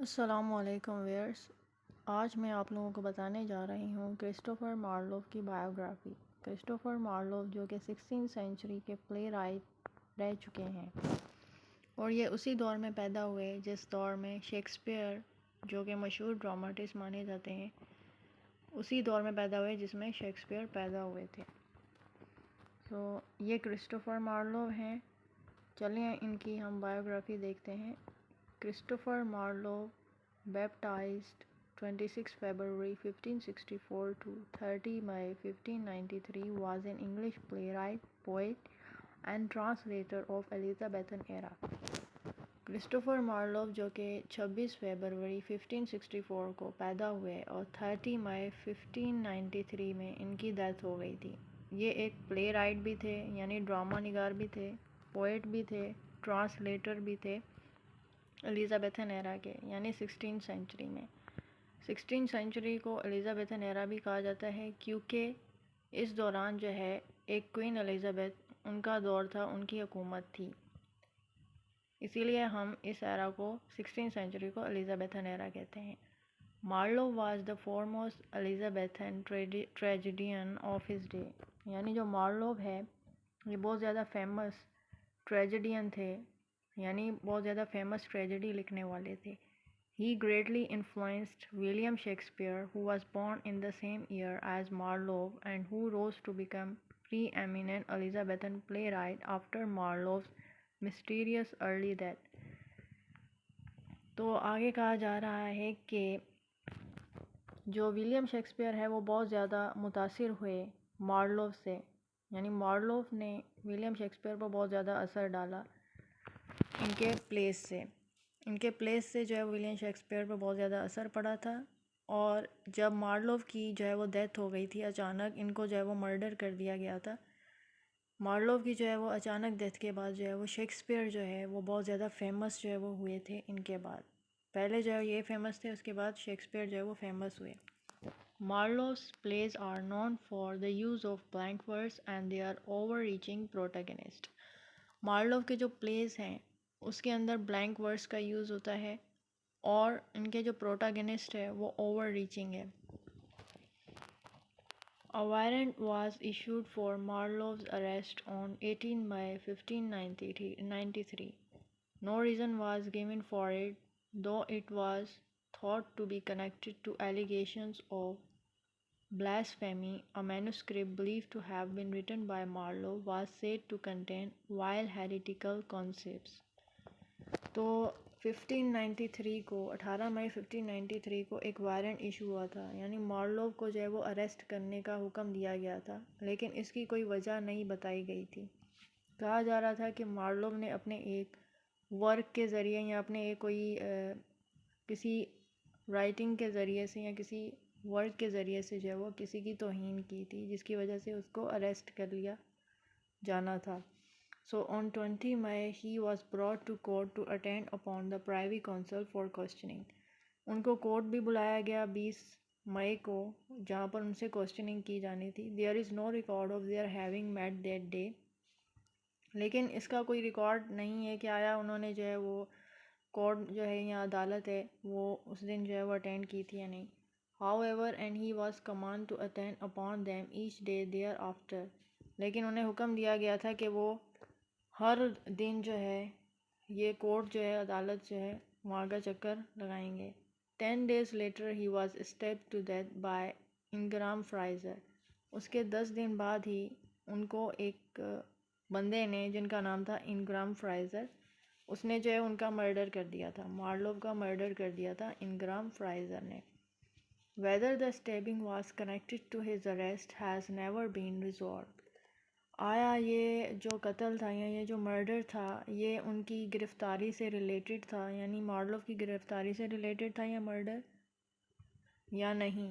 अस्सलामुअलैकुम व्यूअर्स। आज मैं आप लोगों को बताने जा रही हूँ क्रिस्टोफर मार्लोव की बायोग्राफ़ी। क्रिस्टोफर मार्लोव जो कि 16वीं सेंचुरी के प्ले राइट रह चुके हैं और ये उसी दौर में पैदा हुए जिस दौर में शेक्सपियर जो कि मशहूर ड्रामाटिस्ट माने जाते हैं, उसी दौर में पैदा हुए जिसमें शेक्सपियर पैदा हुए थे। ये क्रिस्टोफर मार्लोव हैं। चलिए इनकी हम बायोग्राफ़ी देखते हैं। Christopher Marlowe, baptized 26 February 1564 to 30 May 1593, was an English playwright, poet, and translator of Elizabethan era. Christopher Marlowe जो कि 26 फरवरी 1564 को पैदा हुए और 30 मई 1593 में इनकी डेथ हो गई थी। ये एक प्ले राइट भी थे, यानी ड्रामा निगार भी थे, पोएट भी थे, ट्रांसलेटर भी थे एलिज़ाबेथन एरा के, यानी 16वीं सेंचुरी में। 16वीं सेंचुरी को एलिज़ाबेथन एरा भी कहा जाता है क्योंकि इस दौरान जो है एक क्वीन एलिज़ाबेथ उनका दौर था, उनकी हुकूमत थी, इसीलिए हम इस एरा को 16वीं सेंचुरी को एलिज़ाबेथन एरा कहते हैं। Marlowe was the foremost Elizabethan tragedian of his day, यानी जो मार्लोव है ये बहुत ज़्यादा फेमस ट्रेजेडियन थे, यानी बहुत ज़्यादा फेमस ट्रेजेडी लिखने वाले थे। He greatly influenced William Shakespeare, who was born in the same year as Marlowe and who rose to become preeminent Elizabethan playwright after Marlowe's mysterious early death. तो आगे कहा जा रहा है कि जो विलियम शेक्सपियर है वो बहुत ज़्यादा मुतासिर हुए मार्लोव से, यानी मार्लोव ने विलियम शेक्सपियर पर बहुत ज़्यादा असर डाला इनके प्लेस से जो है विलियम शेक्सपियर पर बहुत ज़्यादा असर पड़ा था। और जब मार्लोव की जो है वो डेथ हो गई थी, अचानक इनको जो है वो मर्डर कर दिया गया था। मार्लोव की जो है वो अचानक डेथ के बाद जो है वो शेक्सपियर जो है वो बहुत ज़्यादा फेमस जो है वो हुए थे इनके बाद। पहले जो है ये फेमस थे, उसके बाद शेक्सपियर जो है वो फेमस हुए। Marlowe's plays are known for the use of blank verse and their overreaching protagonist. Marlowe के जो प्लेस हैं उसके अंदर ब्लैंक वर्ड्स का यूज़ होता है और इनके जो प्रोटागनिस्ट है वो ओवर रीचिंग है। A warrant was issued for Marlowe's arrest on 18 May 1593. No reason was given for it, though it was thought to be connected to allegations of blasphemy. A manuscript believed to have been written by Marlowe was said to contain vile heretical concepts. तो 1593 को 18 मई 1593 को एक warrant issue हुआ था, यानी Marlowe को जो है वो अरेस्ट करने का हुक्म दिया गया था, लेकिन इसकी कोई वजह नहीं बताई गई थी। कहा जा रहा था कि मार्लोव ने अपने एक वर्क के ज़रिए या अपने एक किसी राइटिंग के ज़रिए से या किसी वर्क के ज़रिए से जो है वो किसी की तौहीन की थी, जिसकी वजह से उसको अरेस्ट कर लिया जाना था। So on 20 May he was brought to court to attend upon the Privy Council for questioning. उनको कोर्ट भी बुलाया गया 20 मई को, जहाँ पर उनसे क्वेश्चनिंग की जानी थी। There is no record of their having met that day. लेकिन इसका कोई रिकॉर्ड नहीं है कि आया उन्होंने जो है वो कोर्ट जो है या अदालत है वो उस दिन जो है वो अटेंड की थी या नहीं। However, and he was commanded to attend upon them each day thereafter. लेकिन उन्हें हुक्म दिया गया था कि वो हर दिन जो है ये कोर्ट जो है अदालत जो है वहाँ का चक्कर लगाएंगे। 10 days later he was stabbed to death by इंग्राम फ्राइज़र. उसके 10 दिन बाद ही उनको एक बंदे ने, जिनका नाम था इंग्राम फ्राइज़र, उसने जो है उनका मर्डर कर दिया था, मार्लोव का मर्डर कर दिया था इंग्राम फ्राइज़र ने। Whether the stabbing was connected to his arrest has never been resolved. आया ये जो कत्ल था या ये जो मर्डर था ये उनकी गिरफ़्तारी से रिलेटेड था, यानी मार्लोव की गिरफ़्तारी से रिलेटेड था या मर्डर या नहीं,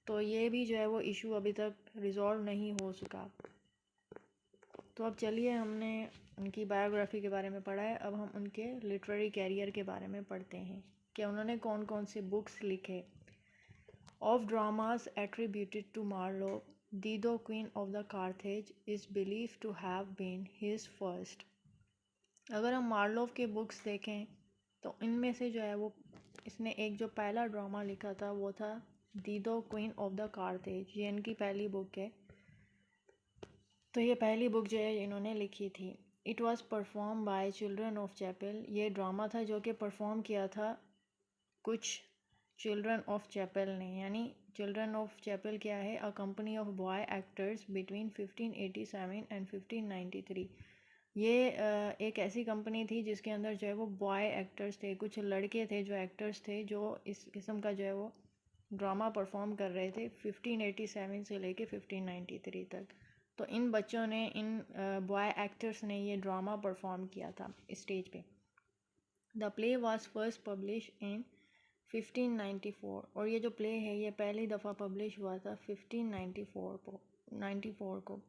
तो ये भी जो है वो इशू अभी तक रिज़ॉल्व नहीं हो सका। तो अब चलिए, हमने उनकी बायोग्राफ़ी के बारे में पढ़ा है, अब हम उनके लिटरेरी कैरियर के बारे में पढ़ते हैं कि उन्होंने कौन कौन से बुक्स लिखे। Of dramas attributed to Marlowe, Dido, Queen of the Carthage, is believed to have been his first. अगर हम मार्लोव के बुक्स देखें तो इनमें से जो है वो इसने एक जो पहला ड्रामा लिखा था वो था दीदो क्वीन ऑफ द कार्थेज, ये इनकी पहली बुक है। तो ये पहली बुक जो है इन्होंने लिखी थी। It was perform by children of chapel, ये ड्रामा था जो कि परफॉर्म किया था कुछ चिल्ड्रन ऑफ चैपल ने। यानी चिल्ड्रन ऑफ चैपल क्या है? A company of boy actors between 1587 and 1593। ये एक ऐसी कंपनी थी जिसके अंदर जो है वो बॉय एक्टर्स थे, कुछ लड़के थे जो एक्टर्स थे, जो इस किस्म का जो है वो ड्रामा परफॉर्म कर रहे थे 1587 से लेके 1593 तक। तो इन बच्चों ने, इन बॉय एक्टर्स ने ये ड्रामा परफॉर्म किया था स्टेज पे। The play was first publish in 1594, और ये जो प्ले है ये पहली दफ़ा पब्लिश हुआ था 1594 को।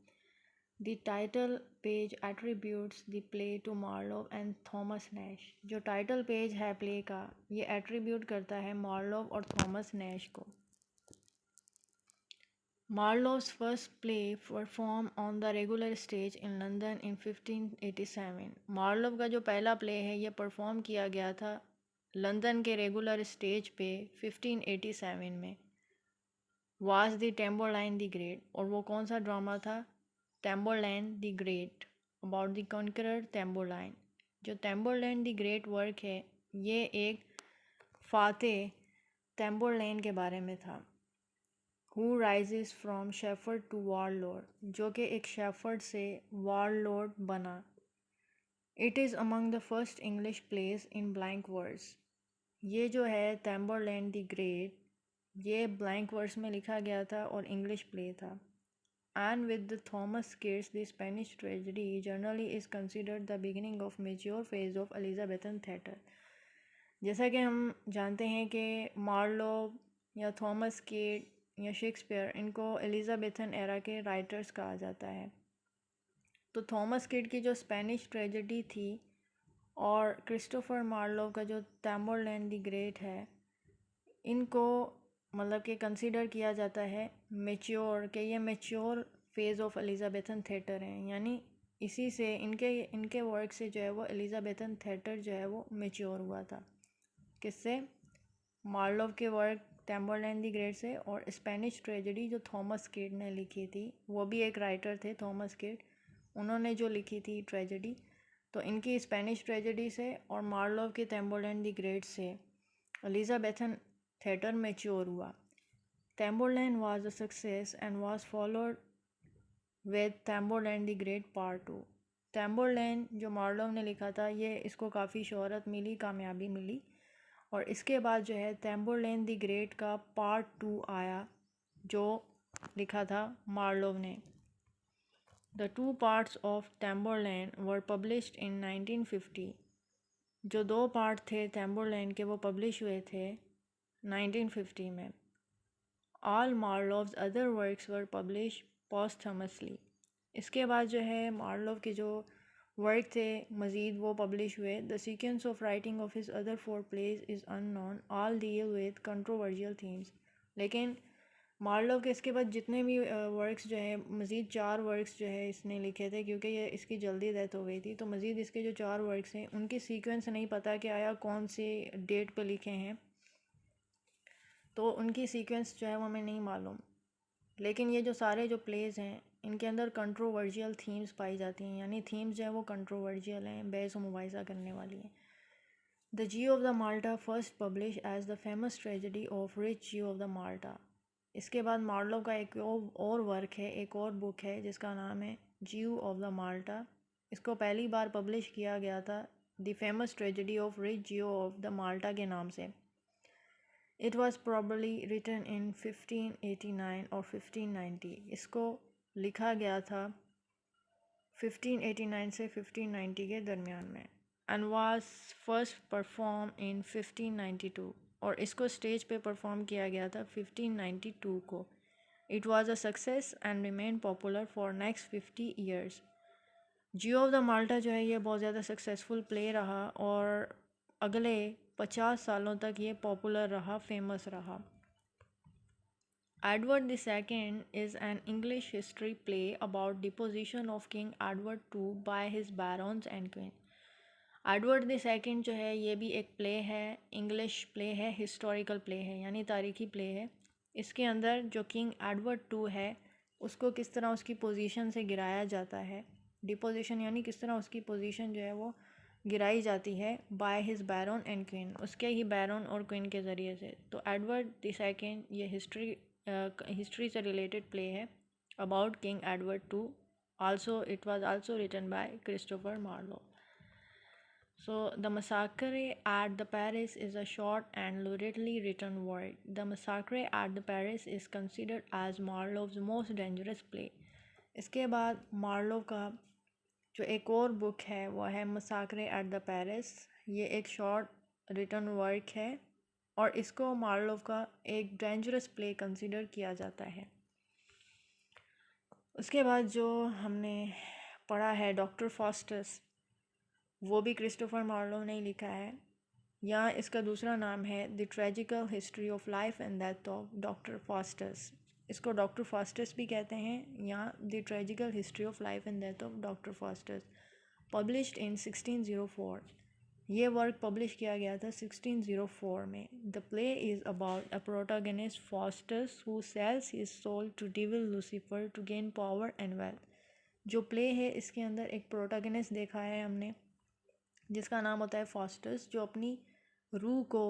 The title page attributes the play to Marlowe and Thomas Nashe. जो टाइटल पेज है प्ले का ये एट्रीब्यूट करता है मार्लोव और थॉमस नैश को। Marlowe's first play performed on the regular stage in London in 1587। Marlowe का जो पहला प्ले है ये परफॉर्म किया गया था लंदन के रेगुलर स्टेज पे 1587 में। Was the Tamburlaine the Great, और वो कौन सा ड्रामा था? Tamburlaine the Great, about the conqueror Tamburlaine. जो टेम्बरलाइन द ग्रेट वर्क है ये एक फातेह टेम्बरलाइन के बारे में था। Who rises from shepherd to warlord, जो कि एक शेफर्ड से warlord बना। It is among the first English plays in blank verse। ये जो है टेम्बरलैंड द ग्रेट, ये ब्लैंक वर्स में लिखा गया था और इंग्लिश प्ले था। And with the Thomas Keats, the Spanish tragedy generally is considered the beginning of mature phase of Elizabethan theatre। जैसा कि हम जानते हैं कि मार्लो या थॉमस केट या शेक्सपियर, इनको एलिज़ाबेथन एरा के राइटर्स कहा जाता है। तो थॉमस किड की जो स्पेनिश ट्रेजेडी थी और क्रिस्टोफर मार्लोव का जो टेम्बरलैंड द ग्रेट है, इनको मतलब कि कंसीडर किया जाता है मेच्योर, कि ये mature phase of Elizabethan theatre हैं। यानी इसी से इनके वर्क से जो है वो एलिज़ाबेथन थिएटर जो है वो मेच्योर हुआ था। किससे? मार्लोव के वर्क टेम्बरलैंड द ग्रेट से, और स्पेनिश ट्रेजेडी जो थॉमस किड ने लिखी थी, वो भी एक राइटर थे थॉमस किड, उन्होंने जो लिखी थी ट्रेजेडी, तो इनकी स्पेनिश ट्रेजेडी से और मार्लोव के टेम्बरलैंड द ग्रेट से एलिज़ाबेथन थिएटर मैच्योर हुआ। Tamburlaine was a success and was followed with Tamburlaine the Great part 2। Tamburlaine जो मार्लोव ने लिखा था ये इसको काफ़ी शोहरत मिली, कामयाबी मिली, और इसके बाद जो है टेम्बरलैंड द ग्रेट का पार्ट 2 आया जो लिखा था मार्लोव ने। The 2 parts of Tamburlaine were published in 1950। जो 2 पार्ट थे टेम्बरलैंड के वो पब्लिश हुए थे 1950 में। ऑल मार्लोव्स अदर वर्क्स वर पब्लिश पोस्टमसली। इसके बाद जो है मार्लोव के जो वर्क थे मज़ीद वो पब्लिश हुए। The sequence of writing of his other 4 plays is unknown, all deal with controversial themes. लेकिन मार्लोव के इसके बाद जितने भी वर्क्स जो है, मज़ीद 4 वर्क्स जो है इसने लिखे थे, क्योंकि ये इसकी जल्दी डेथ हो गई थी, तो मज़ीद इसके जो 4 वर्क्स हैं उनकी सीक्वेंस नहीं पता कि आया कौन सी डेट पे लिखे हैं, तो उनकी सीक्वेंस जो है वो हमें नहीं मालूम। लेकिन ये जो सारे जो प्लेज हैं इनके अंदर कंट्रोवर्शियल थीम्स पाई जाती हैं, यानी थीम्स जो है वो कंट्रोवर्शियल हैं, बहस व मुबाहिसा करने वाली हैं। The Jew of the Malta first publish as the famous tragedy of rich Jew of the Malta. इसके बाद मार्लोव का एक और वर्क है, एक और बुक है जिसका नाम है जियो ऑफ द माल्टा। इसको पहली बार पब्लिश किया गया था the famous tragedy of rich Jew of the Malta के नाम से। It was probably written in 1589 और 1590। इसको लिखा गया था 1589 से 1590 के दरमियान में। And was first perform in 1592, और इसको स्टेज पे परफॉर्म किया गया था 1592 को। It was a success and remain popular for next 50 years. Jew of the Malta जो है ये बहुत ज़्यादा सक्सेसफुल प्ले रहा और अगले 50 सालों तक ये पॉपुलर रहा, फेमस रहा। Edward II is an English history play about deposition of King Edward II by his barons and queen। Edward the second जो है ये भी एक प्ले है, इंग्लिश प्ले है, हिस्टोरिकल प्ले है, यानी तारीखी प्ले है। इसके अंदर जो किंग एडवर्ड टू है उसको किस तरह उसकी पोजीशन से गिराया जाता है, डिपोजिशन यानी किस तरह उसकी पोजीशन जो है वो गिराई जाती है by his baron and queen, उसके ही बैरन और क्वीन के ज़रिए से। तो एडवर्ड द सेकंड ये हिस्ट्री से रिलेटेड प्ले है about king Edward two. Also it was also written by Christopher Marlowe. So, The Massacre at the Paris is a short and luridly written work. The Massacre at the Paris is considered as Marlowe's most dangerous play. इसके बाद Marlowe का जो एक और book है वो है मसाकरे at the Paris. ये एक शॉर्ट रिटन वर्क है और इसको मार्लो का एक डेंजरस प्ले कंसिडर किया जाता है। उसके बाद जो हमने पढ़ा है डॉक्टर फॉस्टस, वो भी क्रिस्टोफर मार्लो ने लिखा है। यहाँ इसका दूसरा नाम है the tragical history of life and death of Doctor Faustus. इसको डॉक्टर फॉस्टस भी कहते हैं, यहाँ the tragical history of life and death of Doctor Faustus, published in 1604। ये वर्क पब्लिश किया गया था 1604 में। The play is about a protagonist Faustus who sells his soul to devil Lucifer to gain power and wealth. जो play है इसके अंदर एक प्रोटोगनिस्ट देखा है हमने जिसका नाम होता है फॉस्टस, जो अपनी रूह को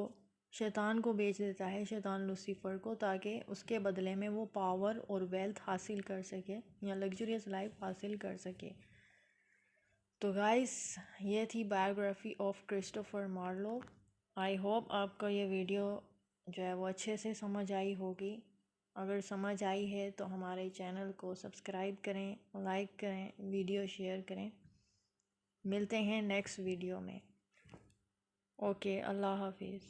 शैतान को बेच देता है, शैतान लूसीफर को, ताकि उसके बदले में वो पावर और वेल्थ हासिल कर सके या लग्जरियस लाइफ हासिल कर सके। तो गाइस ये थी biography of Christopher Marlowe. I hope आपको ये वीडियो जो है वो अच्छे से समझ आई होगी। अगर समझ आई है तो हमारे चैनल को सब्सक्राइब करें, लाइक करें, वीडियो शेयर करें। मिलते हैं नेक्स्ट वीडियो में। ओके, अल्लाह हाफिज़।